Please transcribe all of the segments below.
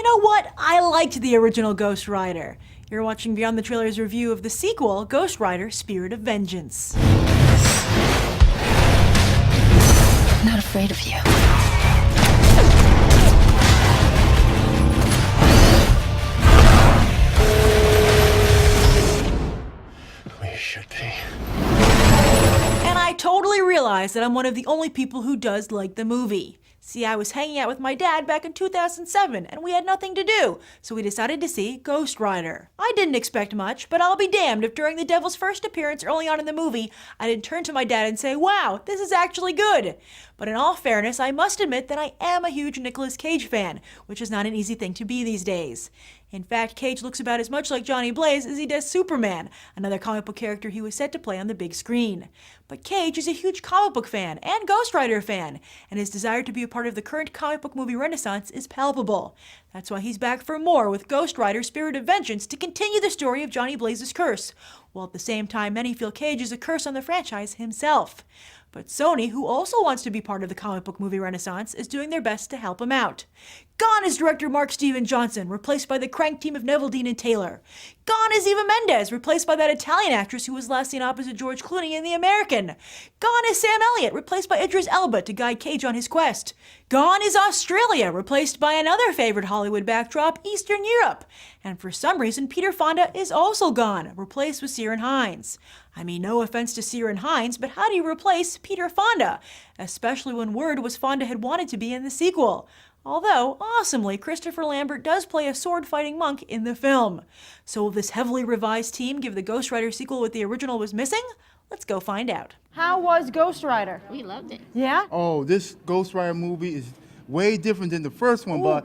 You know what? I liked the original Ghost Rider. You're watching Beyond the Trailers review of the sequel, Ghost Rider: Spirit of Vengeance. I'm not afraid of you. We should be. And I totally realized that I'm one of the only people who does like the movie. See, I was hanging out with my dad back in 2007, and we had nothing to do, so we decided to see Ghost Rider. I didn't expect much, but I'll be damned if during the Devil's first appearance early on in the movie, I didn't turn to my dad and say, wow, this is actually good. But in all fairness, I must admit that I am a huge Nicolas Cage fan, which is not an easy thing to be these days. In fact, Cage looks about as much like Johnny Blaze as he does Superman, another comic book character he was set to play on the big screen. But Cage is a huge comic book fan and Ghost Rider fan, and his desire to be a part of the current comic book movie renaissance is palpable. That's why he's back for more with Ghost Rider: Spirit of Vengeance to continue the story of Johnny Blaze's curse, while at the same time many feel Cage is a curse on the franchise himself. But Sony, who also wants to be part of the comic book movie renaissance, is doing their best to help him out. Gone is director Mark Steven Johnson, replaced by the crank team of Neville Dean and Taylor. Gone is Eva Mendes, replaced by that Italian actress who was last seen opposite George Clooney in The American. Gone is Sam Elliott, replaced by Idris Elba to guide Cage on his quest. Gone is Australia, replaced by another favorite Hollywood backdrop, Eastern Europe. And for some reason, Peter Fonda is also gone, replaced with Ciarán Hinds. I mean, no offense to Ciarán Hinds, but how do you replace Peter Fonda? Especially when word was Fonda had wanted to be in the sequel. Although, awesomely, Christopher Lambert does play a sword-fighting monk in the film. So will this heavily revised team give the Ghost Rider sequel what the original was missing? Let's go find out. How was Ghost Rider? We loved it. Yeah? Oh, this Ghost Rider movie is way different than the first one, but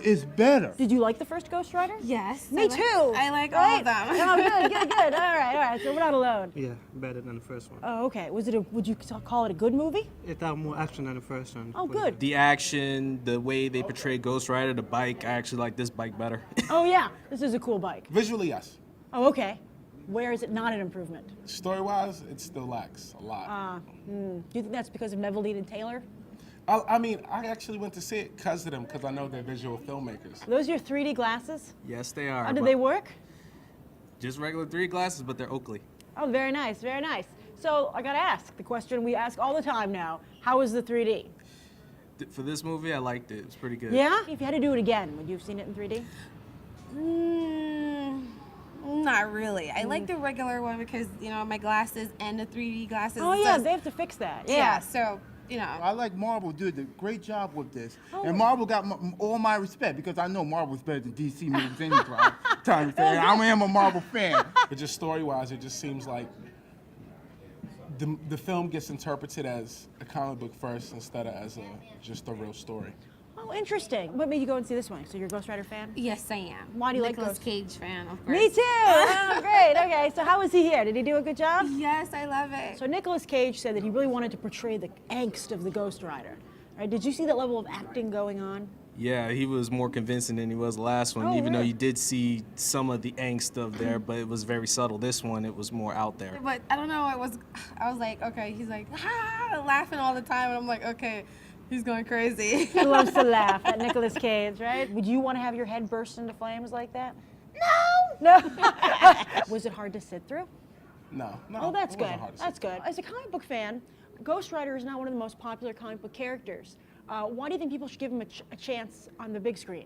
it's better. Did you like the first Ghost Rider? Yes. Me too. I like all of them. Oh, good. All right. So we're not alone. Yeah, better than the first one. Oh, okay. Would you call it a good movie? It had more action than the first one. Oh, good. The action, the way they portray Ghost Rider, the bike, I actually like this bike better. Oh, yeah. This is a cool bike. Visually, yes. Oh, okay. Where is it not an improvement? Story-wise, it still lacks a lot. Do you think that's because of Neville Dean and Taylor? I mean, I actually went to see it because of them, because I know they're visual filmmakers. Are those your 3D glasses? Yes, they are. How did they work? Just regular 3D glasses, but they're Oakley. Oh, very nice, very nice. So I gotta ask the question we ask all the time now. How was the 3D? For this movie, I liked it. It was pretty good. Yeah? If you had to do it again, would you have seen it in 3D? Not really. I like the regular one because, you know, my glasses and the 3D glasses. Oh, yeah, they have to fix that. Yeah, so, you know. I like Marvel did a great job with this. Oh. And Marvel got all my respect because I know Marvel's better than DC movies any time. I am a Marvel fan. But just story-wise, it just seems like the film gets interpreted as a comic book first instead of as just a real story. Oh, interesting. What made you go and see this one? So you're a Ghost Rider fan? Yes, I am. Why do you like Nicolas Ghost? Cage fan, of course. Me too! Oh, great. Okay, so how was he here? Did he do a good job? Yes, I love it. So Nicolas Cage said that he really wanted to portray the angst of the Ghost Rider. Right? Did you see that level of acting going on? Yeah, he was more convincing than he was the last one, Oh, even though really? you did see some of the angst of there, but it was very subtle. This one, it was more out there. But I don't know, I was like, okay, he's like, laughing all the time, and I'm like, okay, he's going crazy. He loves to laugh at Nicolas Cage, right? Would you want to have your head burst into flames like that? No! Was it hard to sit through? No. Oh, that's it wasn't good. hard to That's see. good. As a comic book fan, Ghost Rider is not one of the most popular comic book characters. Why do you think people should give him a chance on the big screen?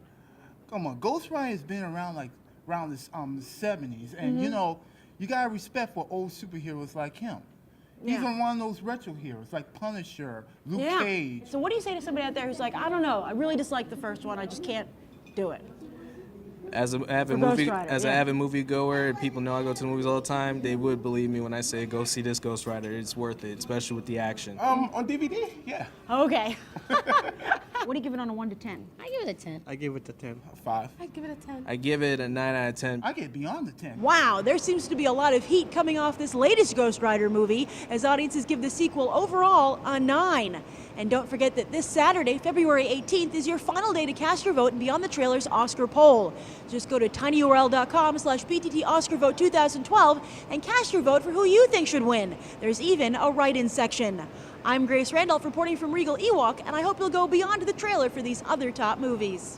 Come on, Ghost Rider has been around around the 70s, and you know, you gotta respect for old superheroes like him. He's Yeah. on one of those retro heroes like Punisher, Luke Yeah. Cage. So what do you say to somebody out there who's like, I don't know, I really dislike the first one, I just can't do it? As an avid Ghost Rider, an yeah. avid moviegoer, and people know I go to the movies all the time, they would believe me when I say go see this Ghost Rider. It's worth it, especially with the action. On DVD, yeah. Okay. What do you give it on a 1 to 10? I give it a 10. I give it a 10. 5. I give it a 10. I give it a 9 out of 10. I get beyond the 10. Wow, there seems to be a lot of heat coming off this latest Ghost Rider movie as audiences give the sequel overall a 9. And don't forget that this Saturday, February 18th, is your final day to cast your vote in Beyond the Trailers Oscar poll. Just go to tinyurl.com/BTT Oscar Vote 2012 and cast your vote for who you think should win. There's even a write-in section. I'm Grace Randolph reporting from Regal Ewok, and I hope you'll go beyond the trailer for these other top movies.